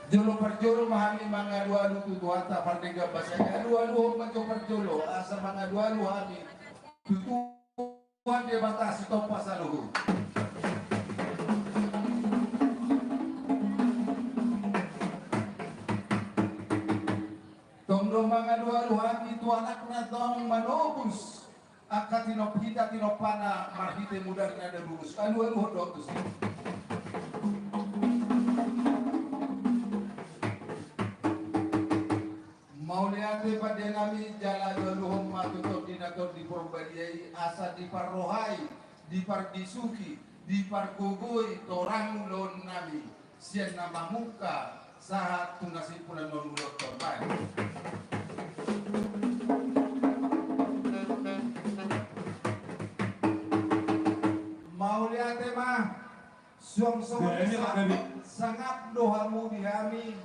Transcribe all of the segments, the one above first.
Jolo perjolo mahami mangalu-alu tutuata pandega basaya alu-alu maco perjolo asa mangalu-alu hami tutuan dia batasi topas aluhu. Tongdo mangalu-alu hami tu anak na tong manobus akatino hita tinopana marhite muda ada lurus alu-alu dotus. Mauliate pada nami jala doluhum matutot dinator di Purbadiai asa di Parrohai di Pardisuki di Pargugui torang lon nami sian nama muka sahat tunasi punan nolulot korban. Mauliate mah suang-suang sangap dohamu dihami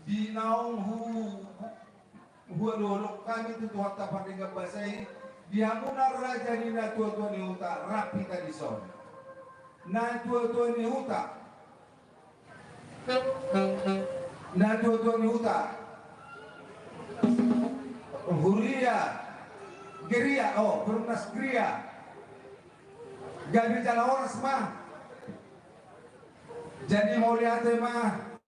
di naung huolok kami tu tuhan tapan dengan basai dia munar raja ni na tua-tua ni huta rapi tadi son na tua-tua ni huta huria geria perumnas geria gabi jalan orang semua jadi mau lihat mah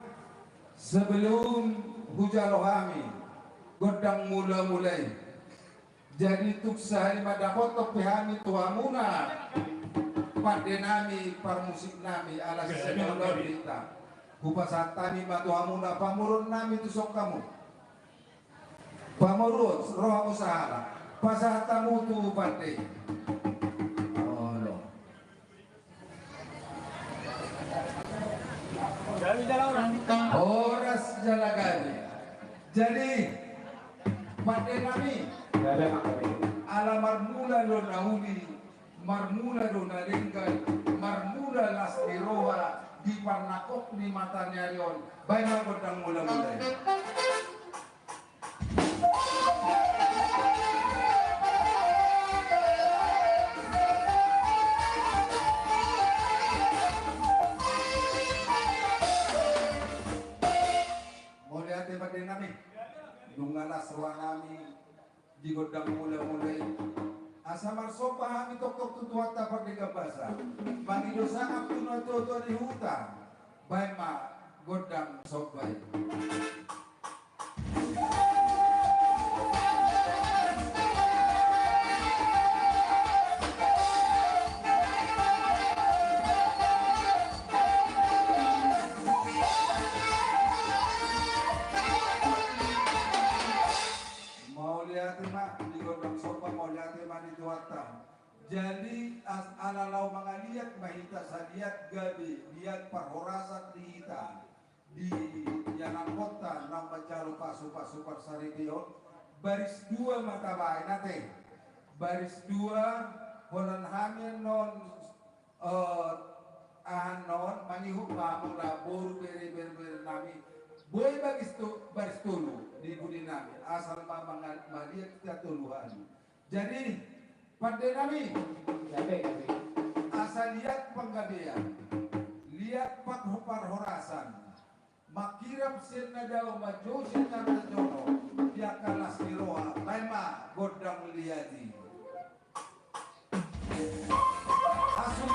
sebelum hujan rohami godang mulai jadi tuk sehari madapot pihami tuhamuna pada nami parmusik nami ala seseorang berita kupasatani matuhamuna pamurun nami tu sok kamu pamurun roh usaha pasatamu tu pate Horas jalagani. Jadi pada nami ala marmula lo nahuli marmula lo naringgal marmula las diroha di parnakok ni matanya rion banyak godang mula-mula. Nungalas ruang kami di godang mulai asamar sopa kami tok tutuat tapar di gabasa mangido sangap tuno toto di hutan baik ma godang sopai jadi alalau mangaliat mahita sadiat gabi liat parhorasat dihita di jalan kota namba jalo pasu parsaribion baris dua mata baik nate baris dua holan hamil non anon manihuk mamung labur beri nami boy baris tulu di budi nami asal mamang maliat kita tuluhan jadi pada nami asal lihat penggadean lihat parhorasan makirap sirna jauh maju sirna jono dia kalah siroha lema godang liati asum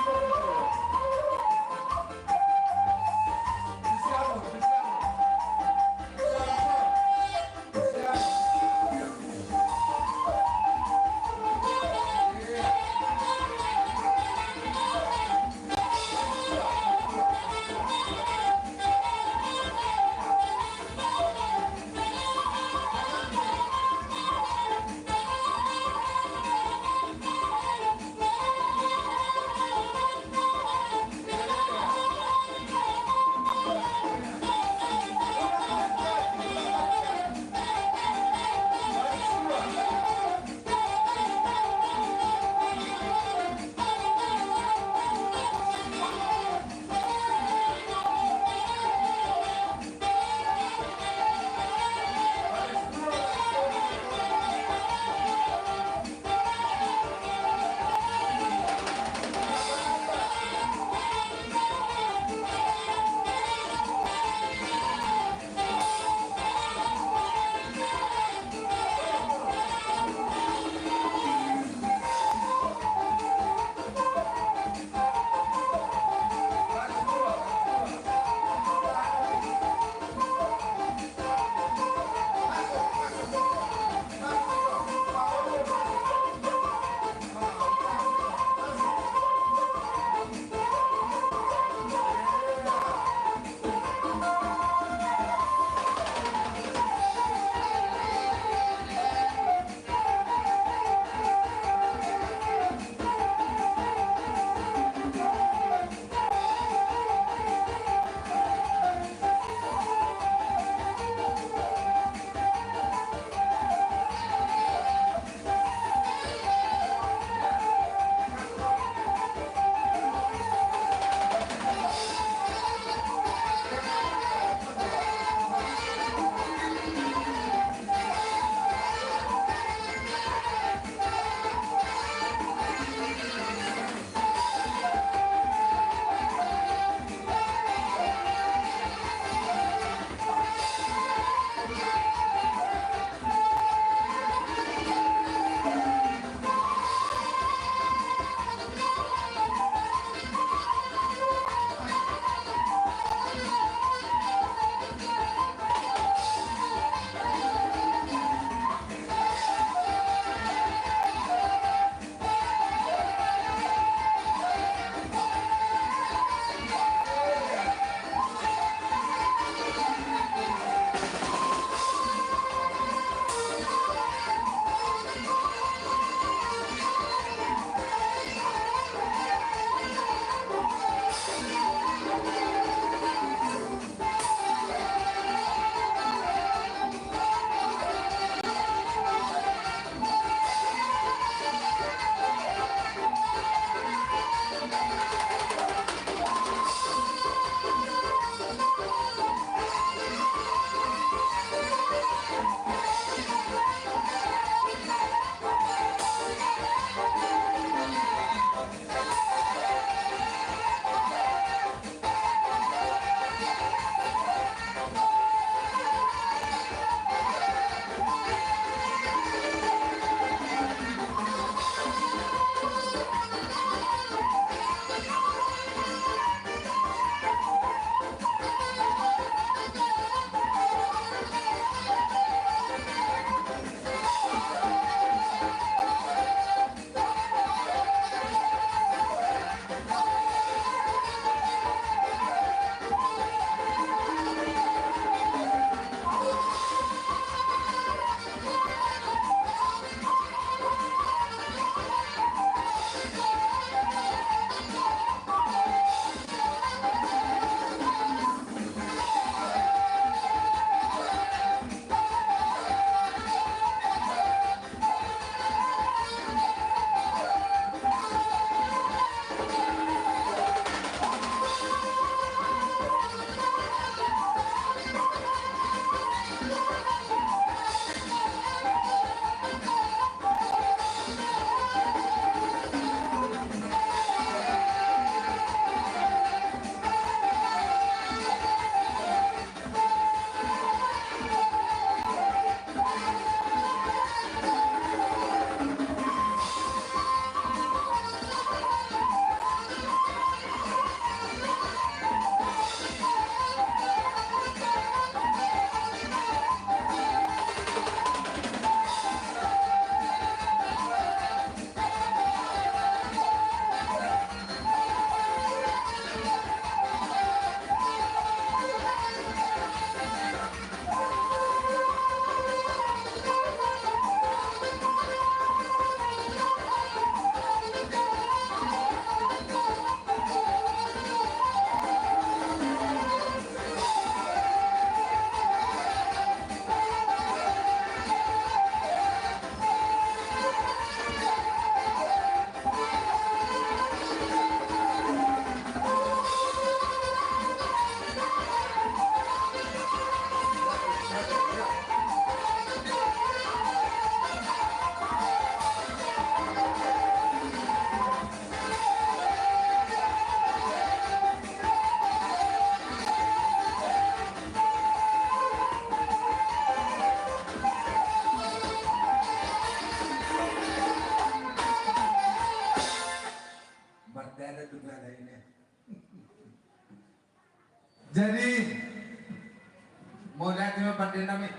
pada nami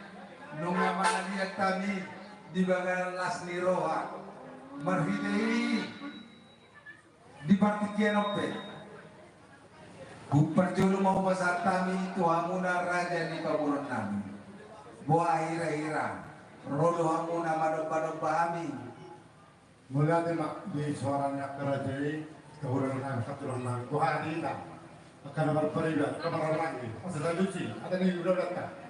nunga mana lihat kami di bagian las niroha marhidei di partikian ope Bupar julu mau pasar kami tuhamuna raja di kaburan nami buah hira-hira rodo hamuna madok-madok bahami mulai di suaranya kerajaan kaburan nami kaburan nami buah hira akan berperibad kamar lagi sudah lucu ada nih udah datang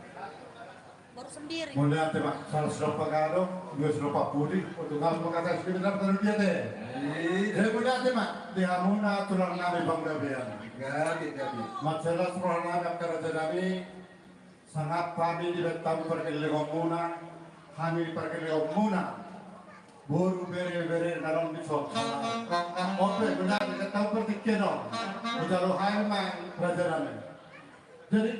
baru sendiri mulai tema salah sudah pagado dua sudah papudi untuk kamu kata sebentar terus dia deh dia mulai tema di hamuna tulang nami banggabean gabi masalah tulang nami kerajaan nami sangat kami di betam pergi legomuna kami pergi legomuna baru beri dalam disok oke benar kita tahu pertikaian udah lo hayman kerajaan nami jadi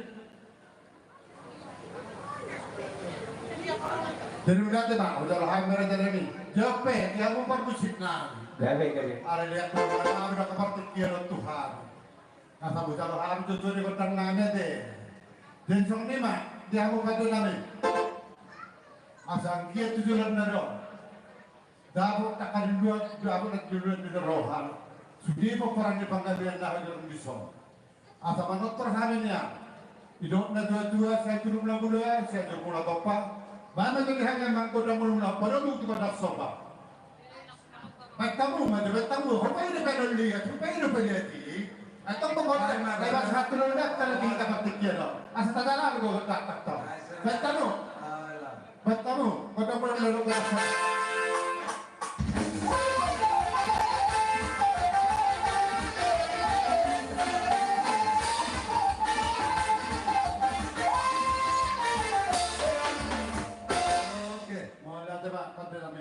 dari udah lah mereka ini jape dia mau permusik nami ada lihat orang udah kepertikian Tuhan kata udah lah tujuh di kota nami deh dan song lima dia mau kado nami asal dia tujuh lembar dapur takkan dua nak dua di rohan sudah mau perang di panggilan dah dalam disong asal manut terhaninya hidup na dua saya turun lagu dua saya turun lagu apa mana jadi hanya mangkota muluna pada bukti pada sofa. Bertamu mana bertamu, apa ini pada lihat, apa ini pada lihat. Atau pembuat lewat satu ledak kalau kita petiknya loh. Asal tak ada lagu tak. Bertamu, pada muluna lagu.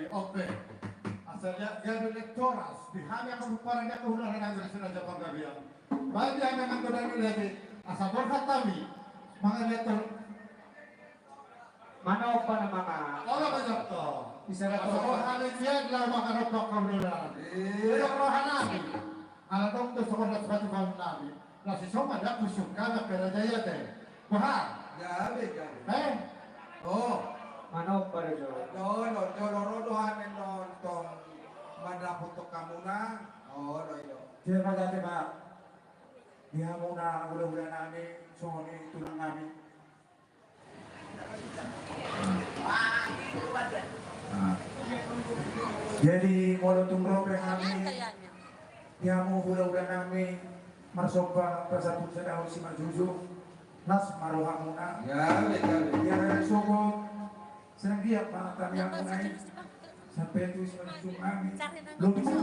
Oke, asalnya gagal elektoral. Di hanya kebuparannya kehularan yang bersama Jepang Gabiang. Bagi yang memang kedai lagi, asal berkatami, mengenai mana apa nama? Allah banyak toh. Bisa Asal berkatami dia adalah makan otak kehularan. Dia rohanami. Alat untuk sekolah sepatu kaum nabi. Nasi soma dah kusuk karena kerajaan teh. Wah, gabi oh. Mana apa itu? Jolo rodohan yang nonton madapot to kamuna loyo Terima kasih Pak. Dia mau na udah nami, soni tulang nami. Jadi kalau tunggu kami, dia mau udah nami, marsopa persatu sedang si majuju, nas marohamuna. gabi Dia sokot. Senang dia Pak kami yang naik sampai itu sebelum kami belum bisa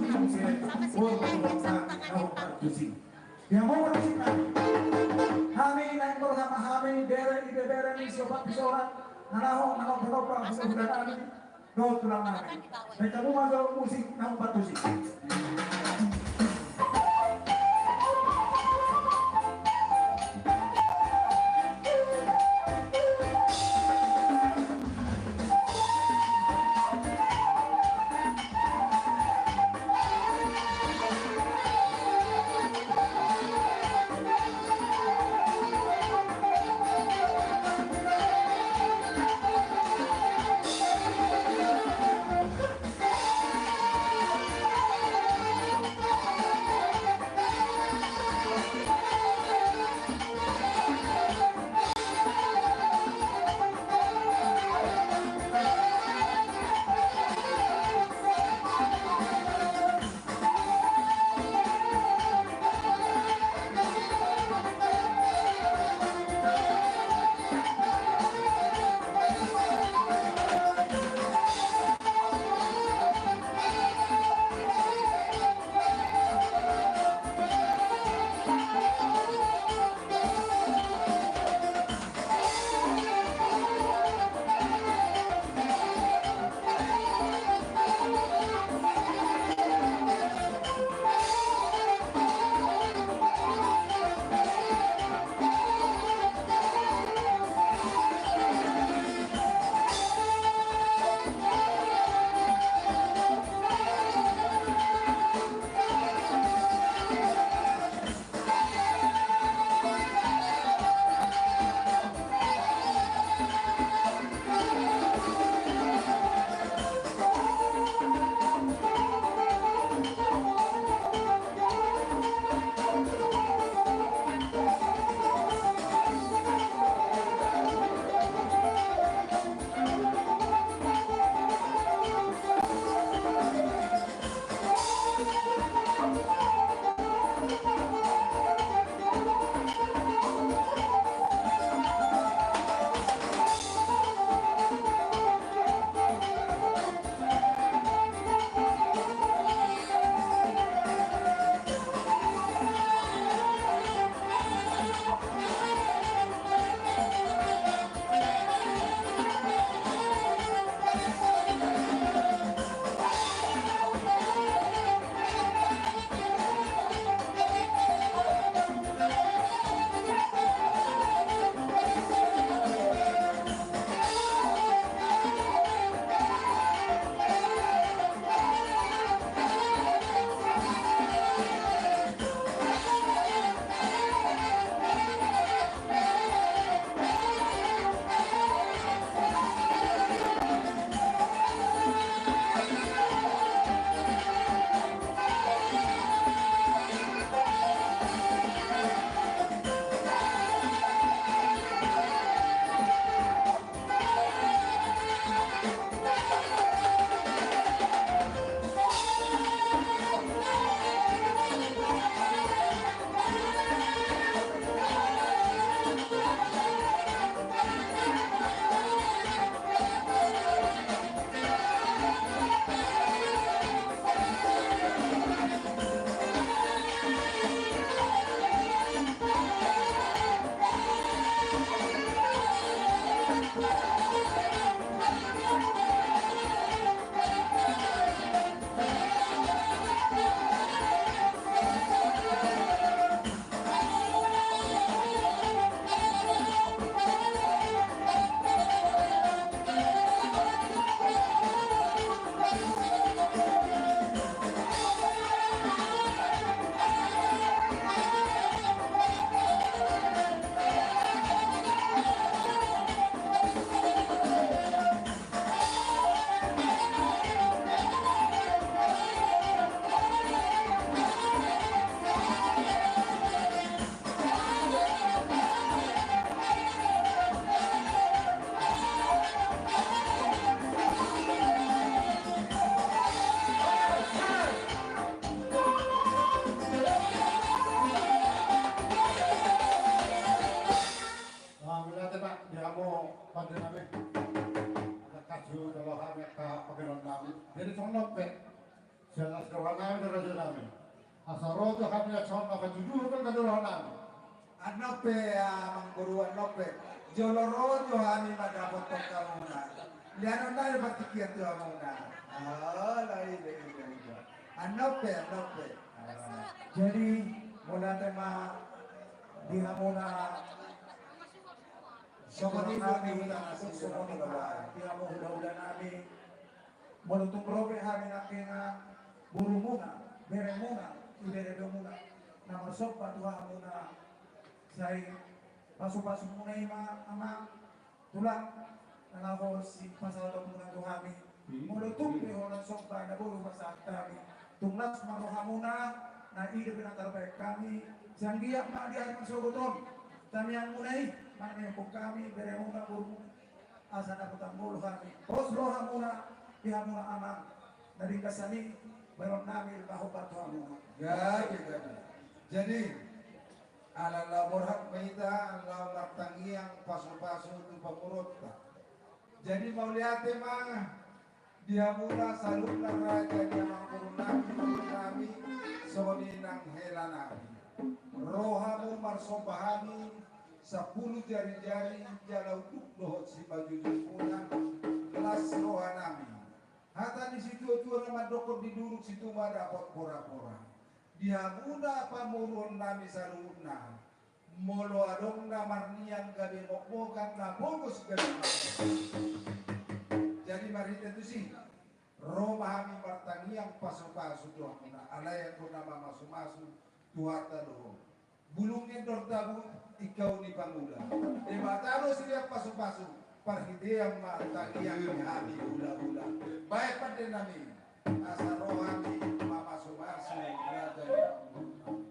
yang mau bersih kami naik bersama kami dari ini sobat bisoran nanaho berapa sudah kami do tulang kami mereka mau masuk musik namun batusi Wala Pak, dia mau pada namin. Ada kasu kalau kami ke pagkaroon namin. Jadi sonok pe. Sila sekarang namin na radyo namin. Asa roto kami na sonok makatuduro kan kadulahan namin. Ano pe, mangguru ano pe. Joloro Johani madapot pagkamuna. Liano na yung patikiyan to muna. Lain. Ano pe. Jadi mula tema diha muna Sobat kami diha mo hula-hula namin mulutong robe kami natin buru muna, bere muna, iberedo muna na masok patuha muna say pasok-pasok muna yung mga ama tulang na ako si pasado muna kami mulutong yung sok na buru masak kami tunglas maruha muna na ide pinatarbay kami sanggiyak na diyan masuguton kami yang munay mana yang kami bere muna buru asa na putambul kami terus roha muna diha muna amang dari kasani baron namin baho pato muna Gitu. Jadi ala laborhat maita ala martangiang paso-paso tu pamurot. Jadi mau lihat mah dia mula salud na raja dia mangkurunami kami soni nang helanami. Rohamu marsobahani 10 jari-jari jalau dohot si baju jumpunan kelas rohanami. Hata di situ nama dokter diduduk situ mah dapat pora-pora. Dia muda pamurun nami saruna. Molo adong na marnian gabi mokmokan na bogos gabi. Jadi mari tentu sih. Romahami martangiang paso-paso doang na alayan ko na masu-masu tuwata doho. Bulungin dortabu ikaw ni Pangula. Matalo siya paso-paso. Parhideyang martangiang kami hula-hula. Baik pa din namin. Asa rohami mamasu-masu raja ni Pangula.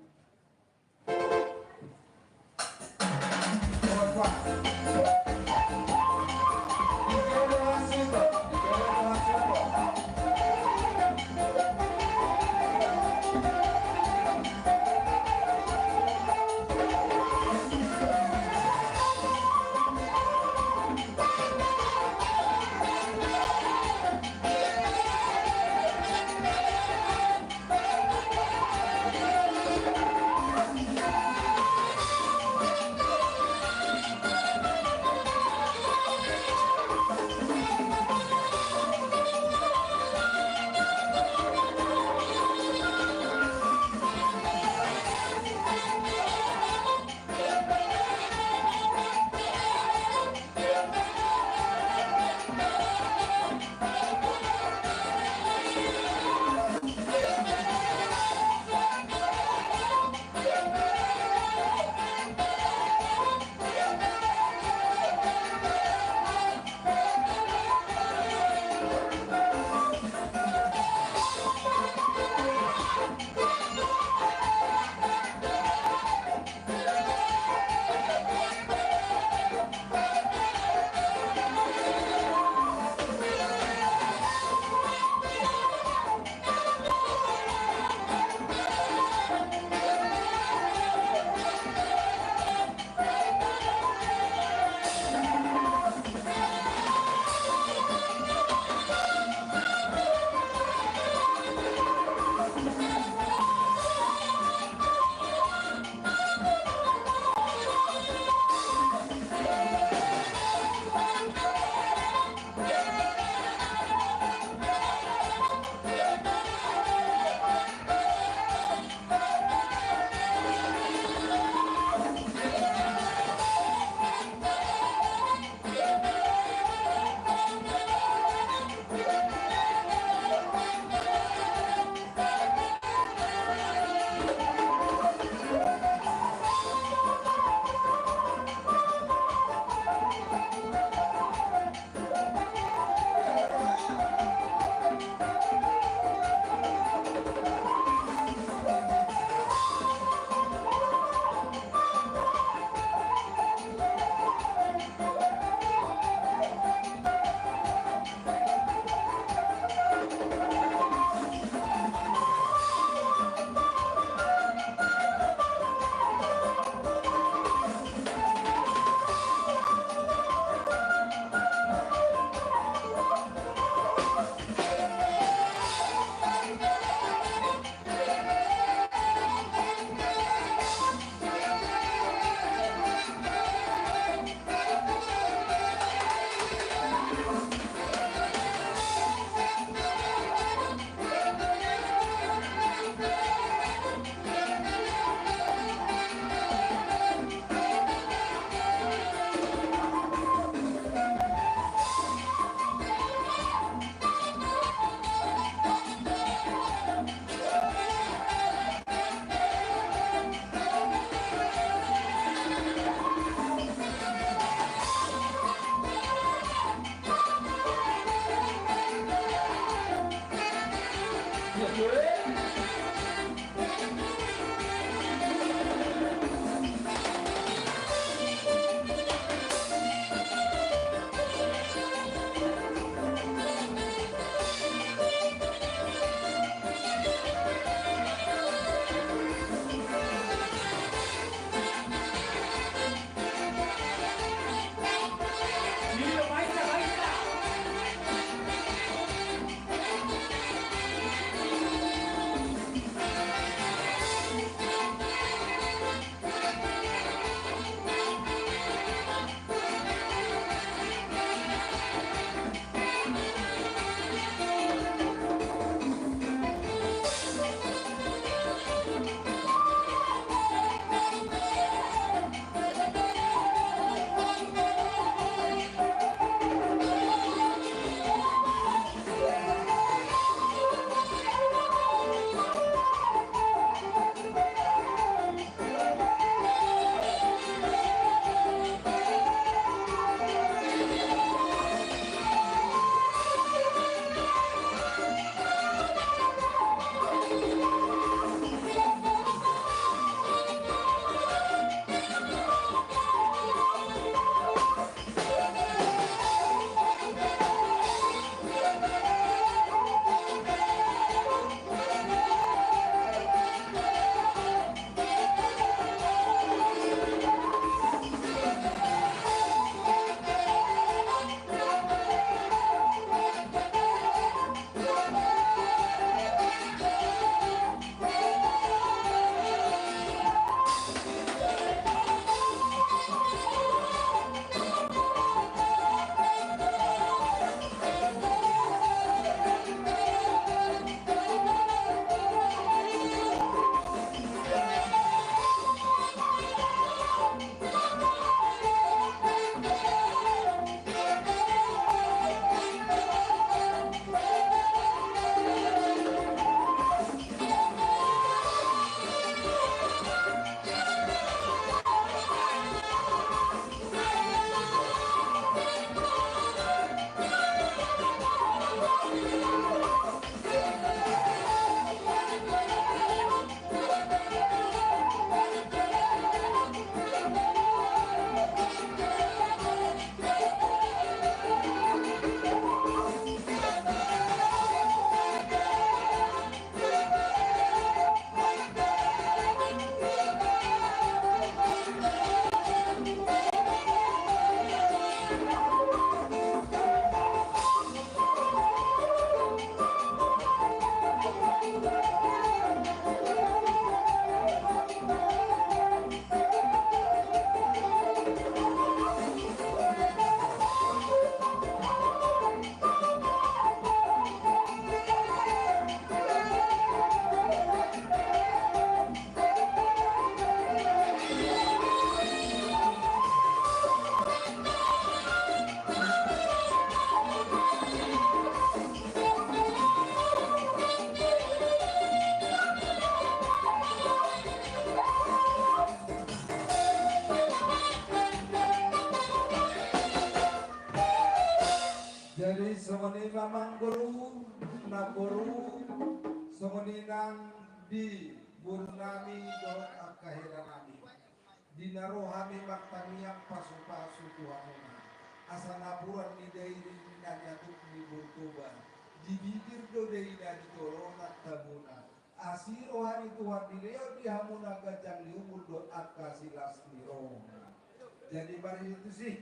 Jadi semeni mamang guru, na guru, semeni nang di burnami dot akahiranami. Dinarohami maktamiang pasu-pasu Tuhanuna. Asanapuran ni dairi nanyatuk ni burtuban. Dibikir do dairi di torona tabuna. Asirohani Tuhan dileo dihamuna gajang liumur dot akasilas nirona. Jadi mari itu sih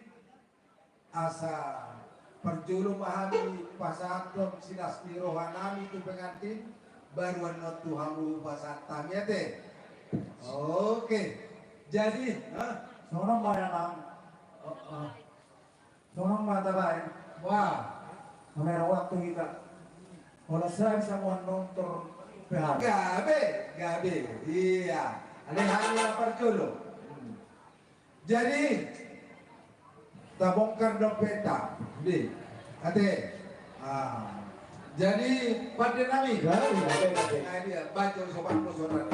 asa perjulu mahami pasatong sinas rohanami tu pengantin baruan not Tuhan pasatang ya teh. Oke. Jadi Seorang bayanang, seorang mata baik. wah Kamera waktu kita. Kalau saya bisa nonton PH. gabe iya ada hanya perjulu. Jadi kita bongkar dompeta di ate jadi pada nami nah dia baca sobat sobat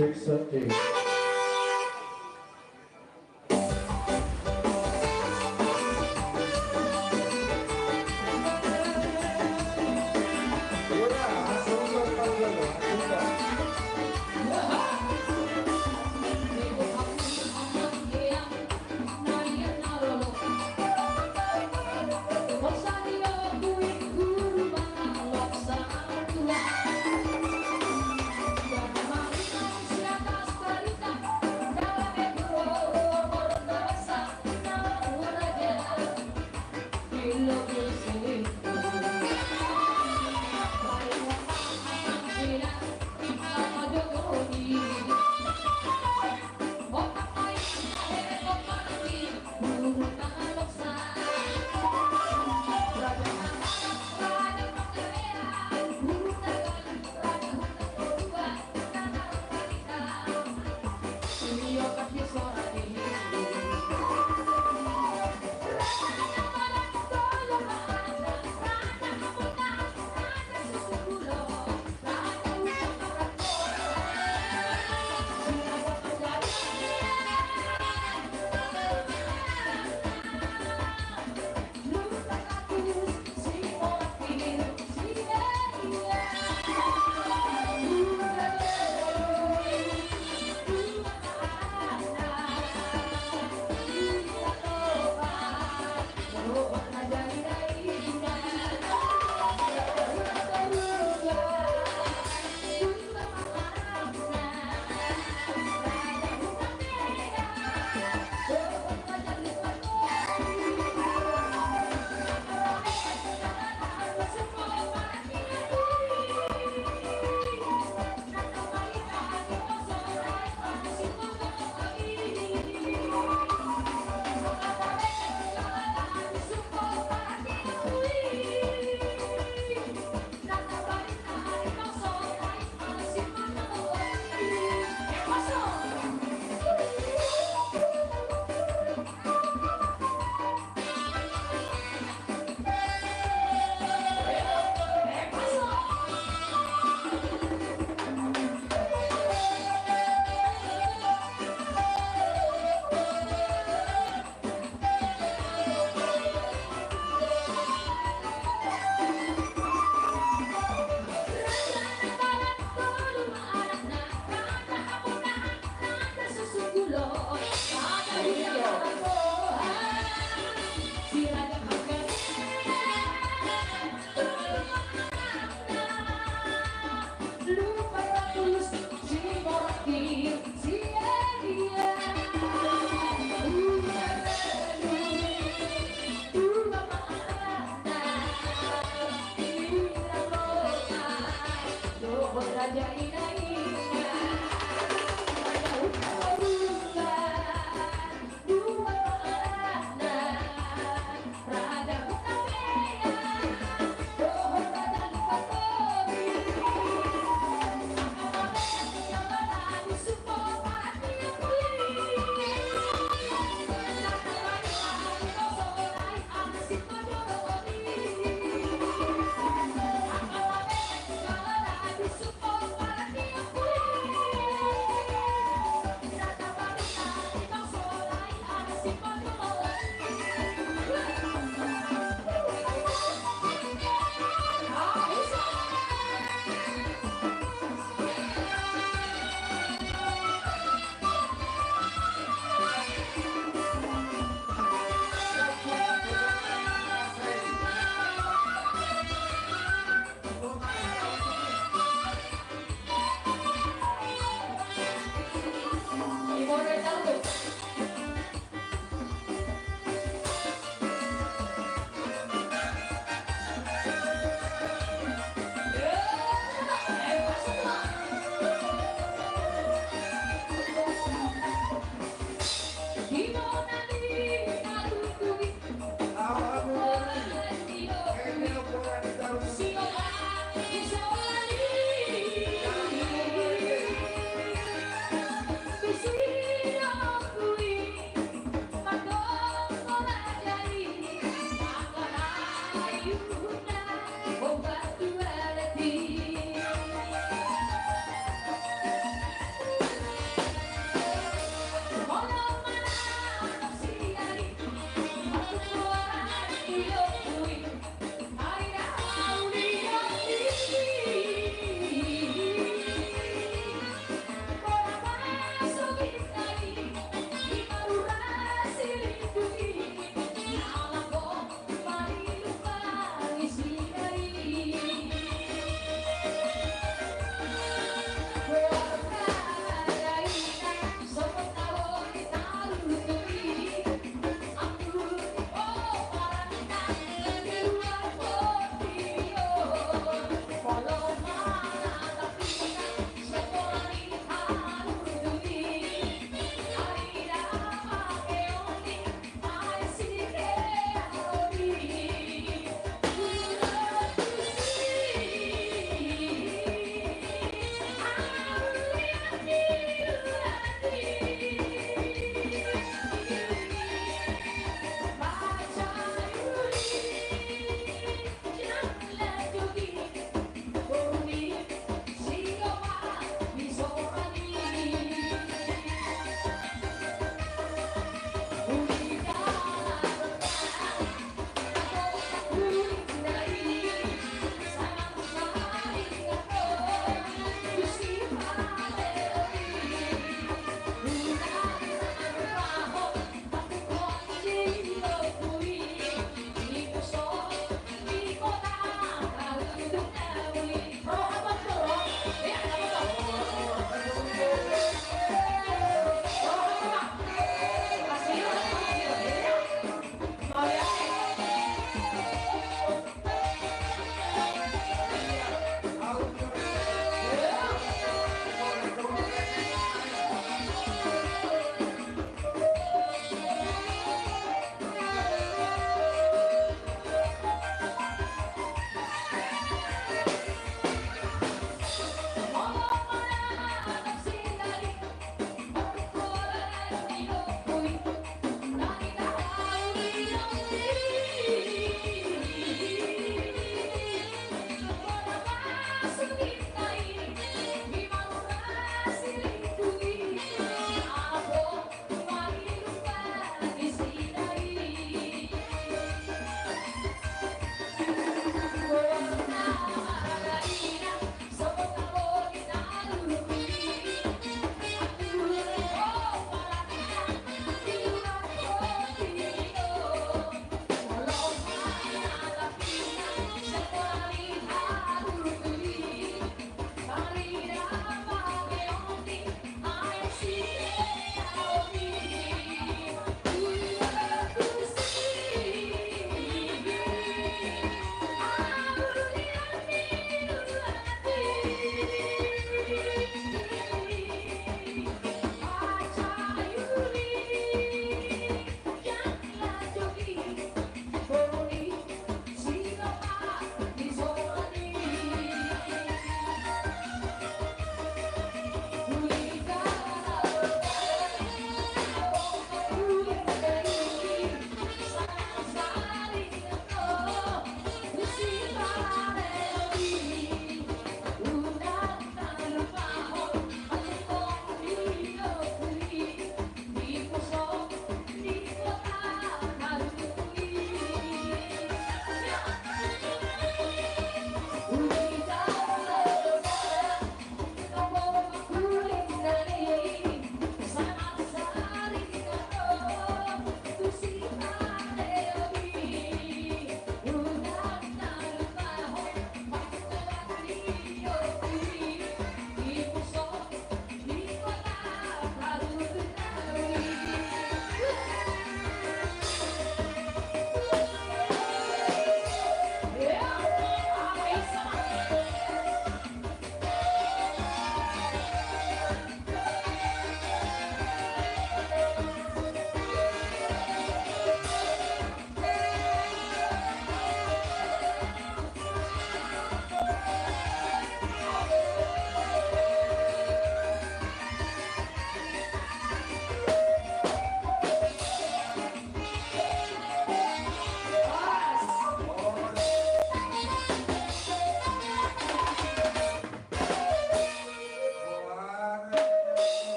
Cek setting.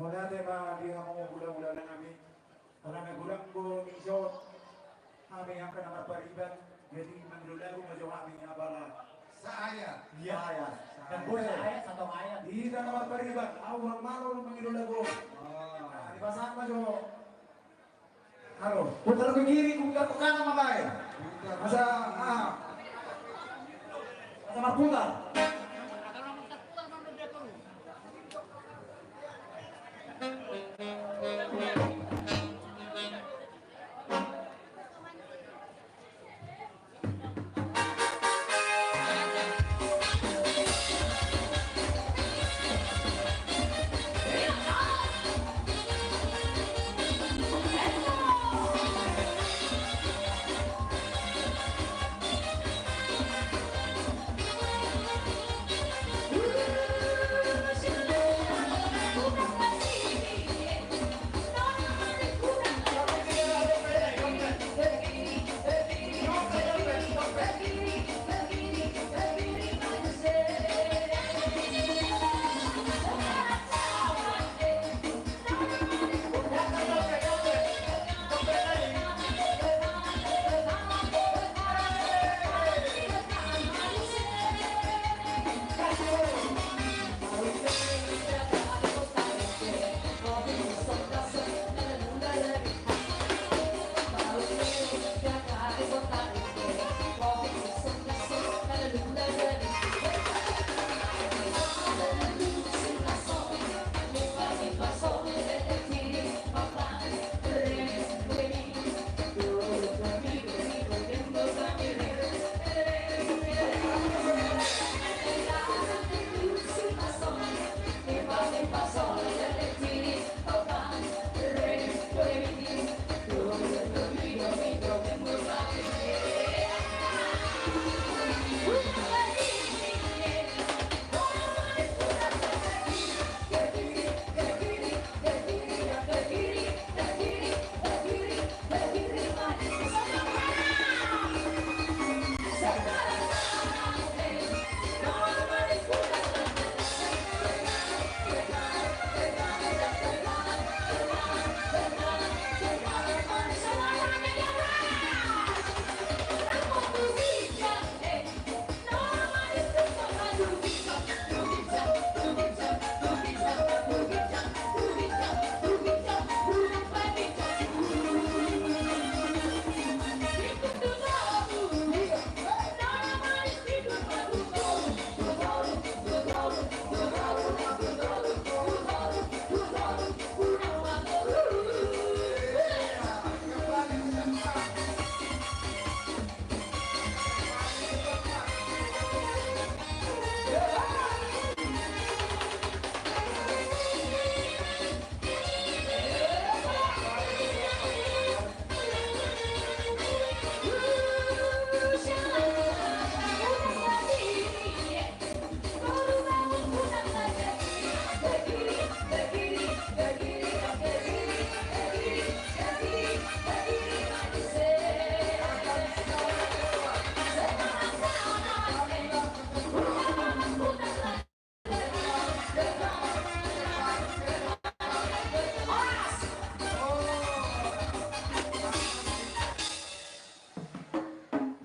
dati ba di nga mo gula-gula na namin. Para nagulang ko minsan kami ang kanamapariban. Jadi manlula ko medyo kami nga bala. Sa ayat. Iya ya. Dan boleh ayat satu ayat. Di kanamapariban. Awang malo ng mangilula ko. Di basahan mo jo. Halo. Putar ke kiri kung ka kanan mamay. Masa masa maputar.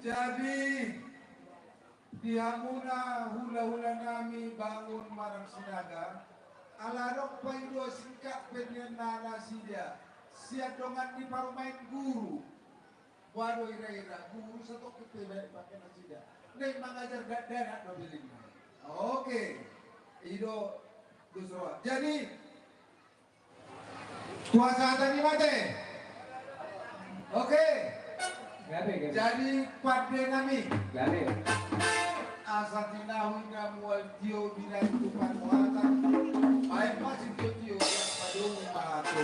Jadi dihamuna hula-hula nami bangun marang sinaga alarok paido singkak penyen nana sida siadongan di parumain guru wado ira-ira guru satu kepebet pakai nasida nih mengajar darat no biling. Oke ido Gusroa jadi kuasa tadi mate oke. Jadi pada kami asa tinahu ngamual tio bilang tupan muatan baik masih tio yang padung pato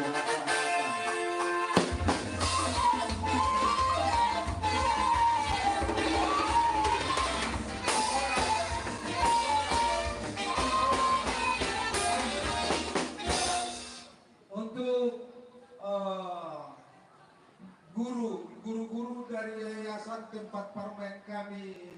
untuk guru-guru dari yayasan tempat permain kami